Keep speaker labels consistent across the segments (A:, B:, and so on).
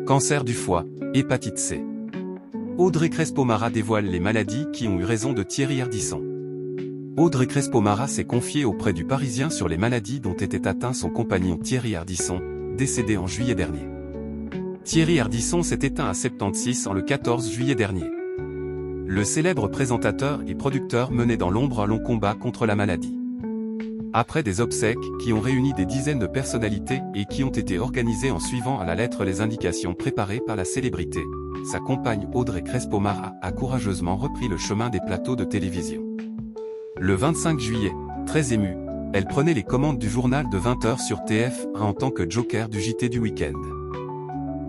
A: Cancer du foie, hépatite C. Audrey Crespo-Mara dévoile les maladies qui ont eu raison de Thierry Ardisson. Audrey Crespo-Mara s'est confiée auprès du Parisien sur les maladies dont était atteint son compagnon Thierry Ardisson, décédé en juillet dernier. Thierry Ardisson s'est éteint à 76 ans le 14 juillet dernier. Le célèbre présentateur et producteur menait dans l'ombre un long combat contre la maladie. Après des obsèques qui ont réuni des dizaines de personnalités et qui ont été organisées en suivant à la lettre les indications préparées par la célébrité, sa compagne Audrey Crespo-Mara a courageusement repris le chemin des plateaux de télévision. Le 25 juillet, très émue, elle prenait les commandes du journal de 20h sur TF1 en tant que joker du JT du week-end.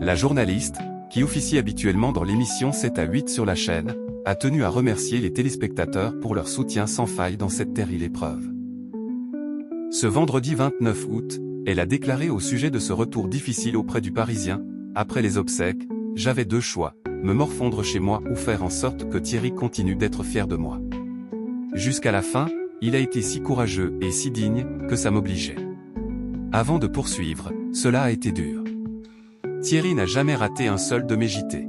A: La journaliste, qui officie habituellement dans l'émission 7 à 8 sur la chaîne, a tenu à remercier les téléspectateurs pour leur soutien sans faille dans cette terrible épreuve. Ce vendredi 29 août, elle a déclaré au sujet de ce retour difficile auprès du Parisien, après les obsèques, « J'avais deux choix, me morfondre chez moi ou faire en sorte que Thierry continue d'être fier de moi. Jusqu'à la fin, il a été si courageux et si digne, que ça m'obligeait. Avant de poursuivre, cela a été dur. Thierry n'a jamais raté un seul de mes JT.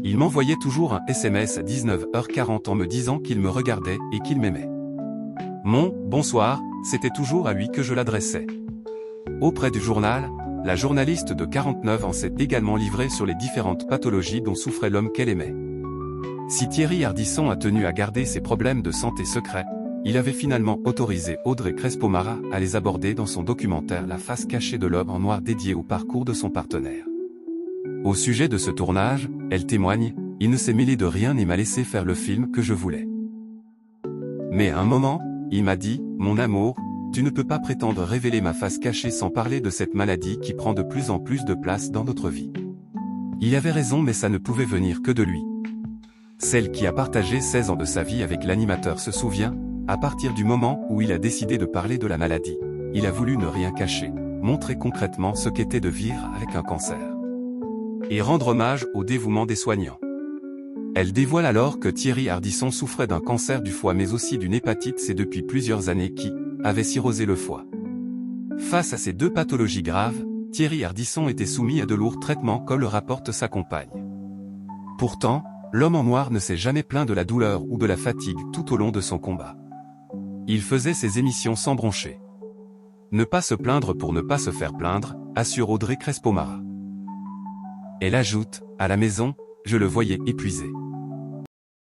A: Il m'envoyait toujours un SMS à 19h40 en me disant qu'il me regardait et qu'il m'aimait. Mon « bonsoir », c'était toujours à lui que je l'adressais. Auprès du journal, la journaliste de 49 ans s'est également livrée sur les différentes pathologies dont souffrait l'homme qu'elle aimait. Si Thierry Ardisson a tenu à garder ses problèmes de santé secrets, il avait finalement autorisé Audrey Crespo-Mara à les aborder dans son documentaire La face cachée de l'homme en noir dédié au parcours de son partenaire. Au sujet de ce tournage, elle témoigne, « Il ne s'est mêlé de rien et m'a laissé faire le film que je voulais. Mais à un moment, il m'a dit, « Mon amour, tu ne peux pas prétendre révéler ma face cachée sans parler de cette maladie qui prend de plus en plus de place dans notre vie. » Il avait raison mais ça ne pouvait venir que de lui. Celle qui a partagé 16 ans de sa vie avec l'animateur se souvient, à partir du moment où il a décidé de parler de la maladie, il a voulu ne rien cacher, montrer concrètement ce qu'était de vivre avec un cancer. Et rendre hommage au dévouement des soignants. Elle dévoile alors que Thierry Ardisson souffrait d'un cancer du foie mais aussi d'une hépatite C depuis plusieurs années qui avait cirrhosé le foie. Face à ces deux pathologies graves, Thierry Ardisson était soumis à de lourds traitements comme le rapporte sa compagne. Pourtant, l'homme en noir ne s'est jamais plaint de la douleur ou de la fatigue tout au long de son combat. Il faisait ses émissions sans broncher. Ne pas se plaindre pour ne pas se faire plaindre, assure Audrey Crespo-Mara. Elle ajoute, à la maison, je le voyais épuisé.